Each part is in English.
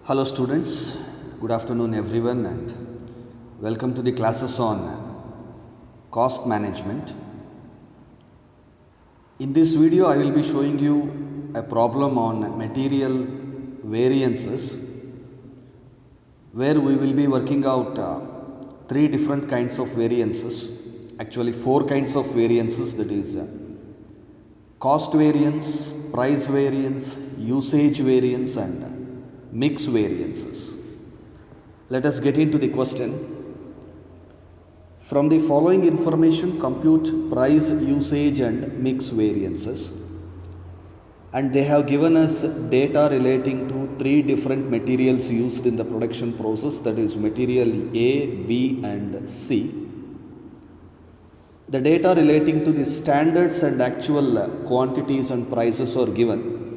Hello students, good afternoon everyone and welcome to the classes on cost management. In this video I will be showing you a problem on material variances where we will be working out three different kinds of variances, actually four kinds of variances, that is cost variance, price variance, usage variance and mix variances. Let us get into the question. From the following information, compute price, usage and mix variances. And they have given us data relating to three different materials used in the production process, that is material A, B and C. The data relating to the standards and actual quantities and prices are given.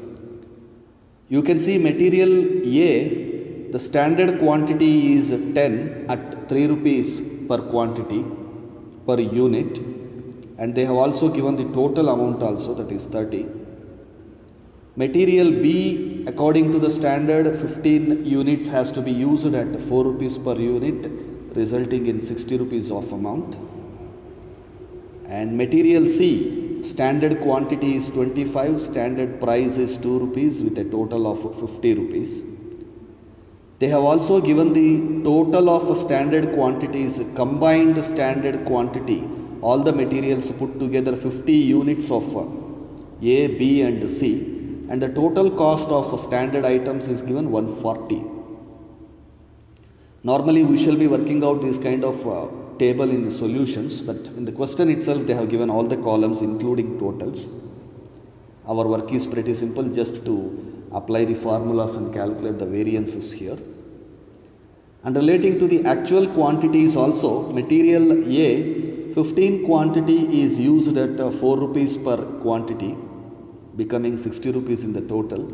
You can see material A, the standard quantity is 10 at 3 rupees per quantity per unit, and they have also given the total amount also, that is 30. Material B, according to the standard, 15 units has to be used at 4 rupees per unit, resulting in 60 rupees of amount. And material C, standard quantity is 25, standard price is 2 rupees with a total of 50 rupees. They have also given the total of standard quantities, combined standard quantity, all the materials put together 50 units of A, B and C, and the total cost of standard items is given 140. Normally we shall be working out this kind of table in solutions, but in the question itself they have given all the columns including totals. Our work is pretty simple, just to apply the formulas and calculate the variances here. And relating to the actual quantities also, material A, 15 quantity is used at 4 rupees per quantity, becoming 60 rupees in the total.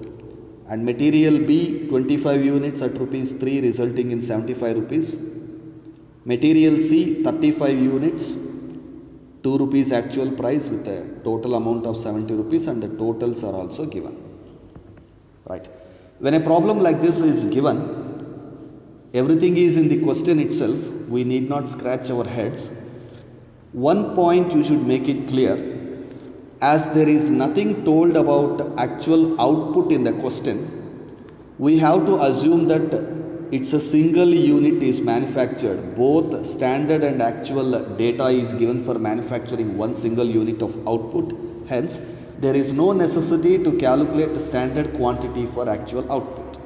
And material B, 25 units at rupees 3, resulting in 75 rupees. Material C, 35 units, 2 rupees actual price with a total amount of 70 rupees, and the totals are also given. Right. When a problem like this is given, everything is in the question itself, we need not scratch our heads. One point you should make it clear, as there is nothing told about actual output in the question, we have to assume that it's a single unit is manufactured. Both standard and actual data is given for manufacturing one single unit of output. Hence, there is no necessity to calculate standard quantity for actual output.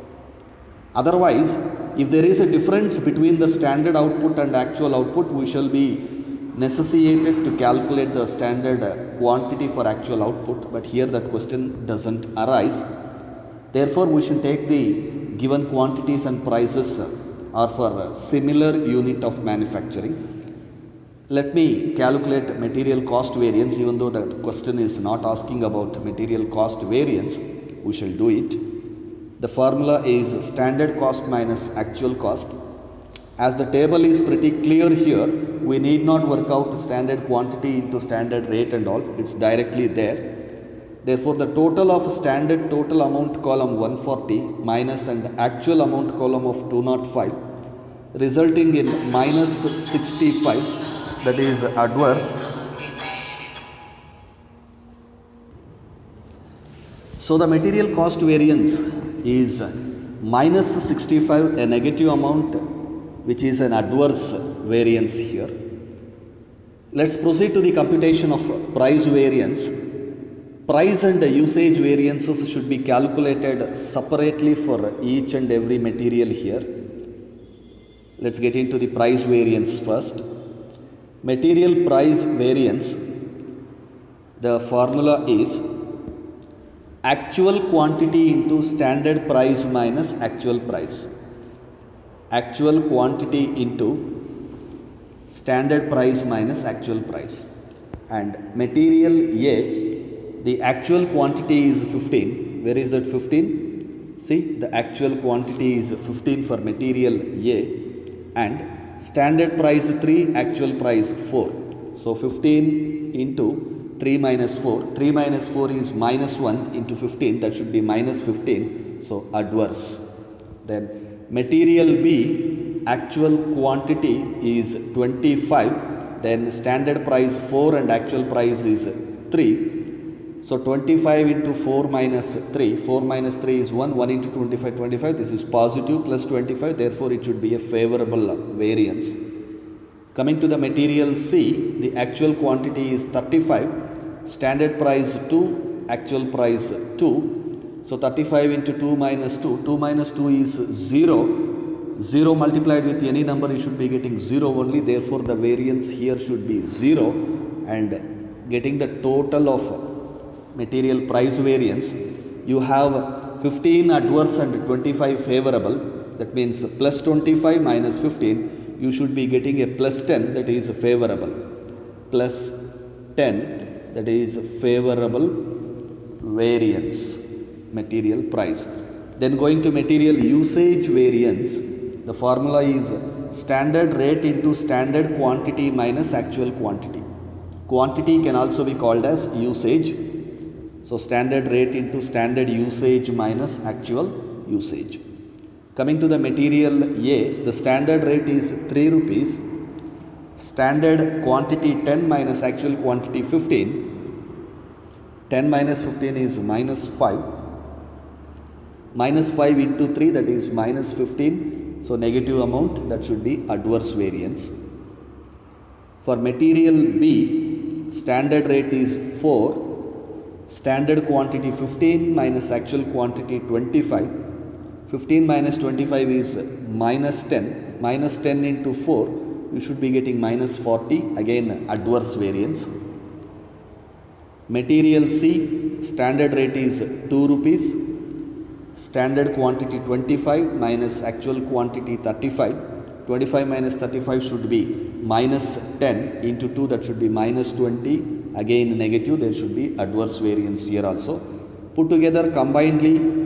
Otherwise, if there is a difference between the standard output and actual output, we shall be necessitated to calculate the standard quantity for actual output. But here that question doesn't arise. Therefore, we should take the given quantities and prices are for similar unit of manufacturing. Let me calculate material cost variance. Even though the question is not asking about material cost variance, we shall do it. The formula is standard cost minus actual cost. As the table is pretty clear here, we need not work out standard quantity into standard rate and all, it's directly there. Therefore, the total of standard total amount column 140 minus and actual amount column of 205, resulting in minus 65, that is adverse. So the material cost variance is minus 65, a negative amount, which is an adverse variance here. Let's proceed to the computation of price variance. Price and usage variances should be calculated separately for each and every material here. Let's get into the price variance first. Material price variance, the formula is actual quantity into standard price minus actual price. Actual quantity into standard price minus actual price. And material A, the actual quantity is 15. Where is that 15? See, the actual quantity is 15 for material A, and standard price 3, actual price 4. So 15 into 3 minus 4. 3 minus 4 is minus 1 into 15, that should be minus 15. So adverse. Then material B, actual quantity is 25, then standard price 4 and actual price is 3. So 25 into 4 minus 3, 4 minus 3 is 1, 1 into 25, 25, this is positive plus 25, therefore it should be a favorable variance. Coming to the material C, the actual quantity is 35, standard price 2, actual price 2. So 35 into 2 minus 2, 2 minus 2 is 0, 0 multiplied with any number you should be getting 0 only, therefore the variance here should be 0, and getting the total of material price variance, you have 15 adverse and 25 favorable, that means plus 25 minus 15, you should be getting a plus 10, that is favorable, plus 10, that is favorable variance, material price. Then going to material usage variance, the formula is standard rate into standard quantity minus actual quantity. Quantity can also be called as usage. So standard rate into standard usage minus actual usage. Coming to the material A, the standard rate is 3 rupees, standard quantity 10 minus actual quantity 15, 10 minus 15 is minus 5, minus 5 into 3, that is minus 15, so negative amount, that should be adverse variance. For material B, standard rate is 4, standard quantity 15 minus actual quantity 25, 15 minus 25 is minus 10, minus 10 into 4, you should be getting minus 40, again adverse variance. Material C, standard rate is 2 rupees, standard quantity 25 minus actual quantity 35, 25 minus 35 should be minus 10 into 2, that should be minus 20, again negative, there should be adverse variance here also. Put together combinedly,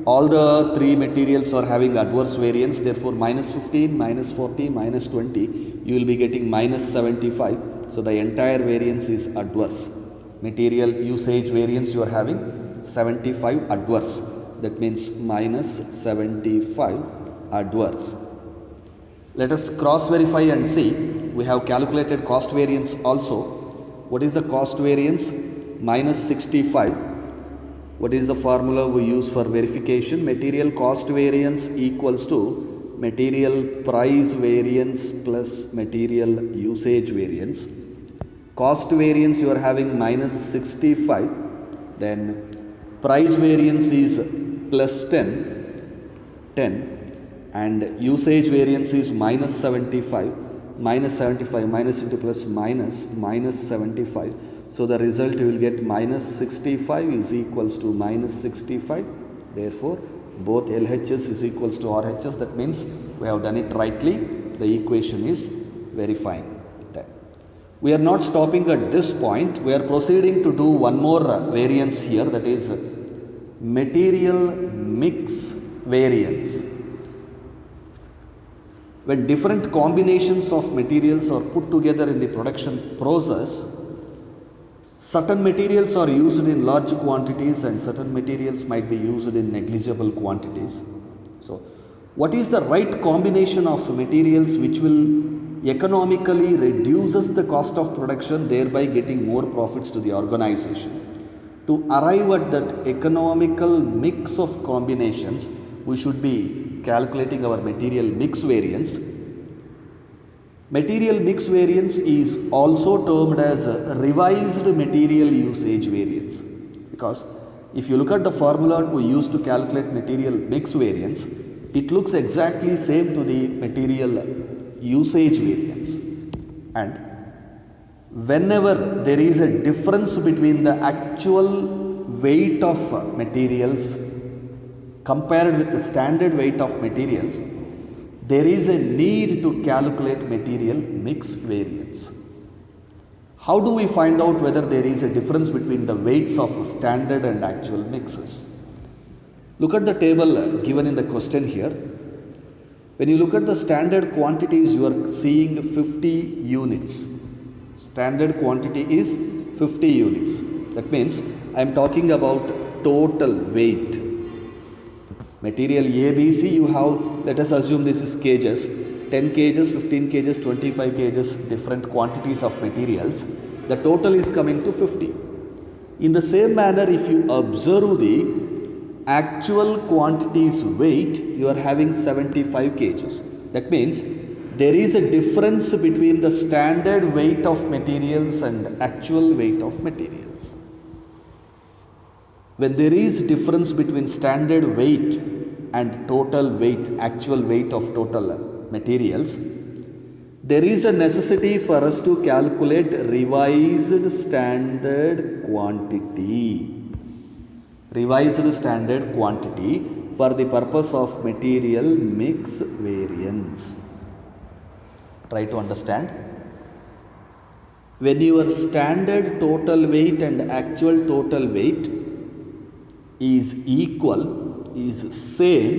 all the three materials are having adverse variance, therefore minus 15, minus 40, minus 20, you will be getting minus 75, so the entire variance is adverse. Material usage variance you are having 75 adverse, that means minus 75 adverse. Let us cross verify and see. We have calculated cost variance also. What is the cost variance? Minus 65. What is the formula we use for verification? Material cost variance equals to material price variance plus material usage variance. Cost variance you are having minus 65, then price variance is plus 10, and usage variance is minus 75, minus into plus minus 75. So the result you will get minus 65 is equals to minus 65. Therefore, both LHS is equals to RHS. That means we have done it rightly. The equation is verifying that. We are not stopping at this point. We are proceeding to do one more variance here, that is material mix variance. When different combinations of materials are put together in the production process, certain materials are used in large quantities and certain materials might be used in negligible quantities. So, what is the right combination of materials which will economically reduces the cost of production, thereby getting more profits to the organization? To arrive at that economical mix of combinations, we should be calculating our material mix variance. Material mix variance is also termed as revised material usage variance, because if you look at the formula we use to calculate material mix variance, it looks exactly same to the material usage variance, and whenever there is a difference between the actual weight of materials compared with the standard weight of materials, there is a need to calculate material mix variance. How do we find out whether there is a difference between the weights of standard and actual mixes? Look at the table given in the question here. When you look at the standard quantities, you are seeing 50 units. Standard quantity is 50 units. That means I am talking about total weight. Material ABC you have, let us assume this is cages, 10 cages, 15 cages, 25 cages, different quantities of materials. The total is coming to 50. In the same manner, if you observe the actual quantities weight, you are having 75 kgs. That means there is a difference between the standard weight of materials and actual weight of materials. When there is difference between standard weight and total weight, actual weight of total materials, there is a necessity for us to calculate revised standard quantity. Revised standard quantity for the purpose of material mix variance. Try to understand. When your standard total weight and actual total weight is equal, is same,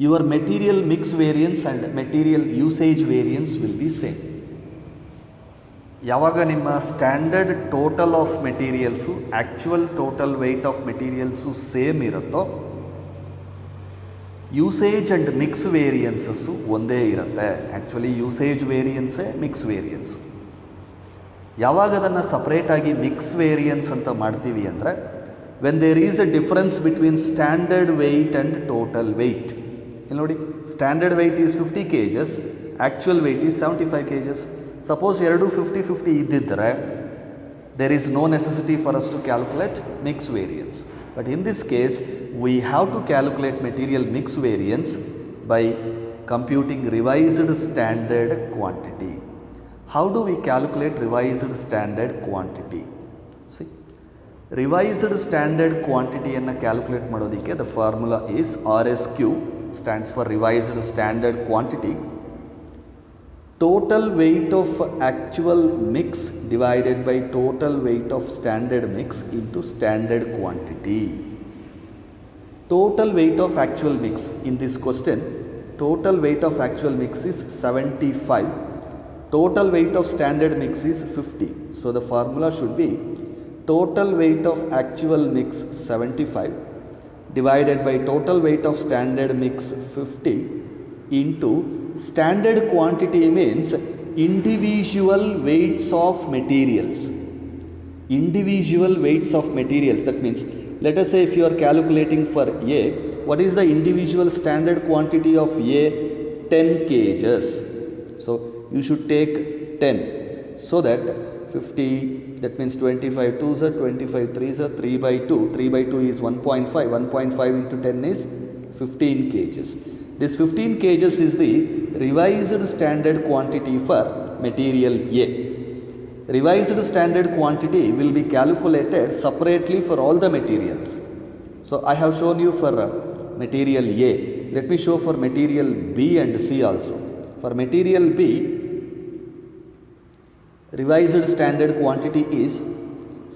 your material mix variance and material usage variance will be same. ಯಾವಾಗ ನಿಮ್ಮ standard total of materials actual total weight of materials same ಇರುತ್ತೋ, usage and mix variances ಒಂದೇ ಇರುತ್ತೆ. Actually usage ವೇರಿಯನ್ಸೇ mix variance. ಯಾವಾಗ ಅದನ್ನು ಸಪ್ರೇಟಾಗಿ mix variance ಅಂತ ಮಾಡ್ತೀವಿ ಅಂದರೆ, when there is a difference between standard weight and total weight. ಇಲ್ಲಿ ನೋಡಿ, standard weight is 50 kgs, actual weight is 75 kgs. Suppose ಎರಡು 50-50 ಇದ್ದಿದ್ದರೆ there is no necessity for us to calculate mix variance. But in this case, we have to calculate material mix variance by computing revised standard quantity. How do we calculate revised standard quantity? See, revised standard quantity ಅನ್ನು calculate ಮಾಡೋದಕ್ಕೆ the formula is RSQ, stands for revised standard quantity. Total weight of actual mix divided by total weight of standard mix into standard quantity. Total weight of actual mix in this question, total weight of actual mix is 75. Total weight of standard mix is 50. So the formula should be total weight of actual mix 75 divided by total weight of standard mix 50 into standard quantity means individual weights of materials. Individual weights of materials. That means, let us say if you are calculating for A, what is the individual standard quantity of A? 10 kgs. So you should take 10. So that 50, that means 25 2s are 25 3s are 3 by 2. 3 by 2 is 1.5. 1.5 into 10 is 15 kgs. This 15 kgs is the revised standard quantity for material A. Revised standard quantity will be calculated separately for all the materials. So I have shown you for material A. Let me show for material B and C also. For material B, revised standard quantity is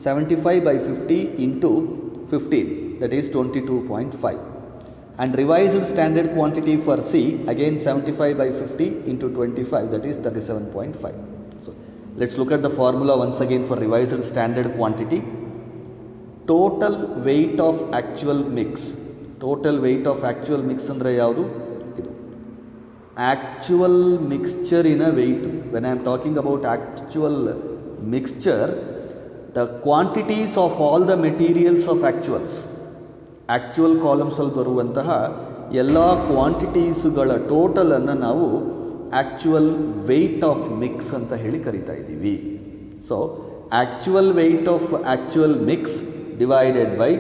75 by 50 into 15, that is 22.5. And revised standard quantity for C, again 75 by 50 into 25, that is 37.5. So let's look at the formula once again for revised standard quantity. Total weight of actual mix. Total weight of actual mix andre yavadu? Idu. Actual mixture in a weight. When I am talking about actual mixture, the quantities of all the materials of actuals. Actual ಕಾಲಮ್ಸಲ್ಲಿ ಬರುವಂತಹ ಎಲ್ಲ ಕ್ವಾಂಟಿಟೀಸ್ಗಳ ಟೋಟಲನ್ನು ನಾವು actual weight of mix ಅಂತ ಹೇಳಿ ಕರಿತಾ ಇದ್ದೀವಿ. So actual weight of actual mix divided by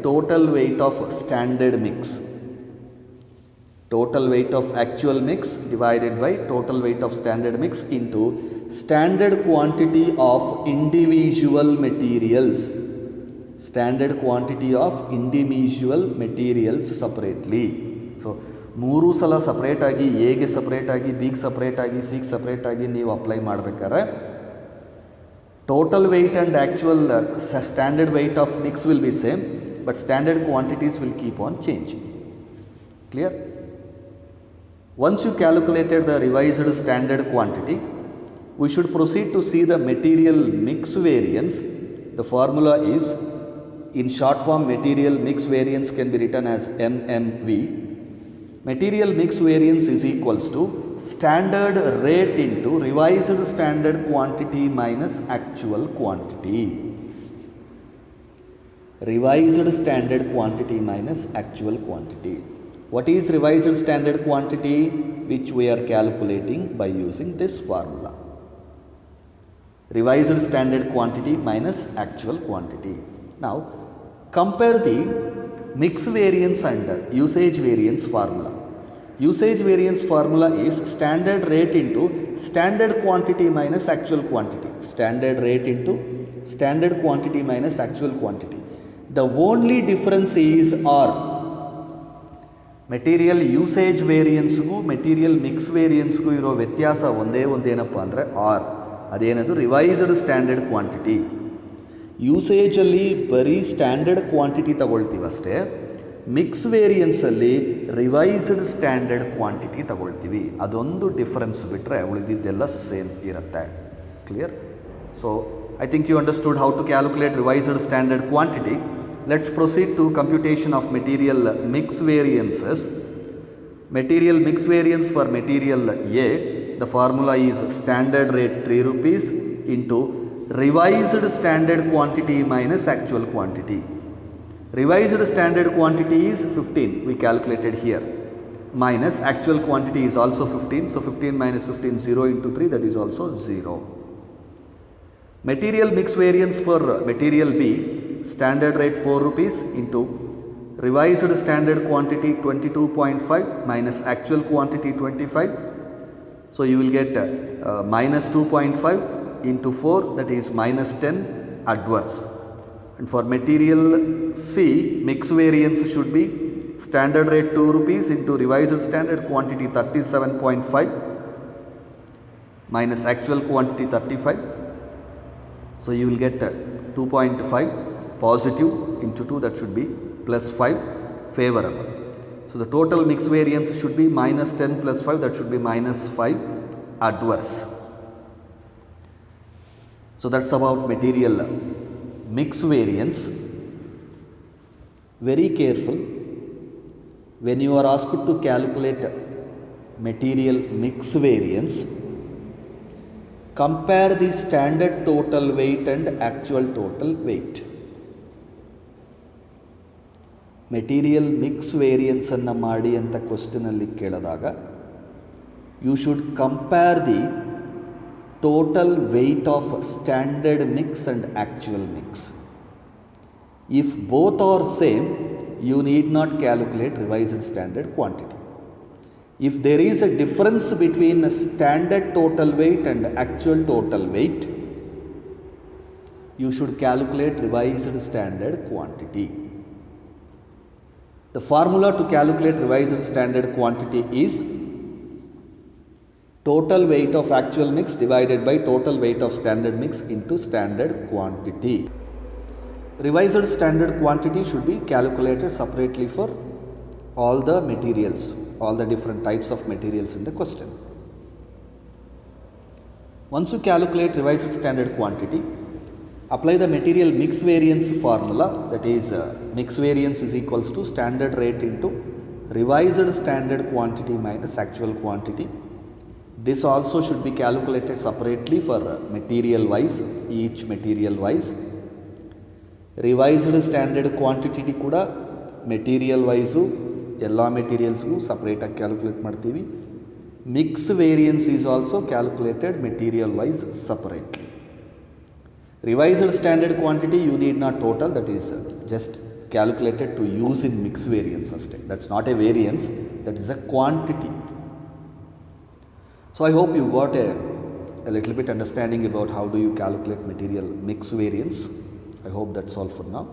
total weight of standard mix. Total weight of actual mix divided by total weight of standard mix into standard quantity of individual materials. Standard quantity of individual materials separately. So ಮೂರು ಸಲ ಸಪ್ರೇಟಾಗಿ ಎಗೆ ಸಪ್ರೇಟಾಗಿ ಬಿಗೆ ಸಪ್ರೇಟಾಗಿ ಸಿಗೆ ಸಪ್ರೇಟಾಗಿ ನೀವು ಅಪ್ಲೈ ಮಾಡಬೇಕಾದ್ರೆ total weight and actual standard weight of mix will be same, but standard quantities will keep on changing. Clear? Once you calculated the revised standard quantity, we should proceed to see the material mix variance. The formula is In short form, material mix variance can be written as MMV. Material mix variance is equals to standard rate into revised standard quantity minus actual quantity. Revised standard quantity minus actual quantity. What is revised standard quantity? Which we are calculating by using this formula. Revised standard quantity minus actual quantity. Now, compare the mix variance and usage variance formula. Usage variance formula is standard rate into standard quantity minus actual quantity. Standard rate into standard quantity minus actual quantity. The only difference is R. Material usage ವೇರಿಯನ್ಸ್ಗೂ material mix ವೇರಿಯನ್ಸ್ಗೂ ಇರೋ ವ್ಯತ್ಯಾಸ ಒಂದೇನಪ್ಪ ಅಂದರೆ R. ಅದೇನದು revised standard quantity. ಯೂಸೇಜಲ್ಲಿ ಬರೀ standard quantity ತಗೊಳ್ತೀವಷ್ಟೇ. Mix ವೇರಿಯನ್ಸಲ್ಲಿ ರಿವೈಸ್ಡ್ ಸ್ಟ್ಯಾಂಡರ್ಡ್ ಕ್ವಾಂಟಿಟಿ ತಗೊಳ್ತೀವಿ. ಅದೊಂದು ಡಿಫರೆನ್ಸ್ ಬಿಟ್ಟರೆ ಉಳಿದಿದ್ದೆಲ್ಲ ಸೇಮ್ ಇರುತ್ತೆ. Clear? So I think you understood how to calculate revised standard quantity. Let's proceed to computation of material mix variances. Material mix variance for material A, the formula is standard rate 3 rupees into revised standard quantity minus actual quantity. Revised standard quantity is 15, we calculated here, minus actual quantity is also 15, so 15 minus 15, 0 into 3, that is also 0. Material mix variance for material B, standard rate 4 rupees into revised standard quantity 22.5 minus actual quantity 25. So you will get minus 2.5 into 4, that is minus 10 adverse. And for material C, mix variance should be standard rate 2 rupees into revised standard quantity 37.5 minus actual quantity 35. So you will get 2.5 positive into 2, that should be plus 5 favorable. So the total mix variance should be minus 10 plus 5, that should be minus 5 adverse. So that's about material mix variance. Very careful when you are asked to calculate material mix variance. Compare the standard total weight and actual total weight. Material mix ವೇರಿಯನ್ಸನ್ನು ಮಾಡಿ ಅಂತ ಕ್ವಶನಲ್ಲಿ ಕೇಳಿದಾಗ you should compare the total weight of standard mix and actual mix. If both are same, you need not calculate revised standard quantity. If there is a difference between standard total weight and actual total weight, you should calculate revised standard quantity. The formula to calculate revised standard quantity is total weight of actual mix divided by total weight of standard mix into standard quantity. Revised standard quantity should be calculated separately for all the materials, all the different types of materials in the question. Once you calculate revised standard quantity, apply the material mix variance formula, that is mix variance is equals to standard rate into revised standard quantity minus actual quantity. This also should be calculated separately for material wise, each material wise. Revised standard quantity kuda material wise ಎಲ್ಲ ಮೆಟೀರಿಯಲ್ಸ್ಗೂ ಸಪ್ರೇಟಾಗಿ calculate ಮಾಡ್ತೀವಿ. Mix variance is also calculated material wise separately. Revised standard quantity you need not total, that is just calculated to use in mix variance ಅಷ್ಟೇ. That's not a variance, that is a quantity. So I hope you got a little bit understanding about how do you calculate material mix variance. I hope that's all for now.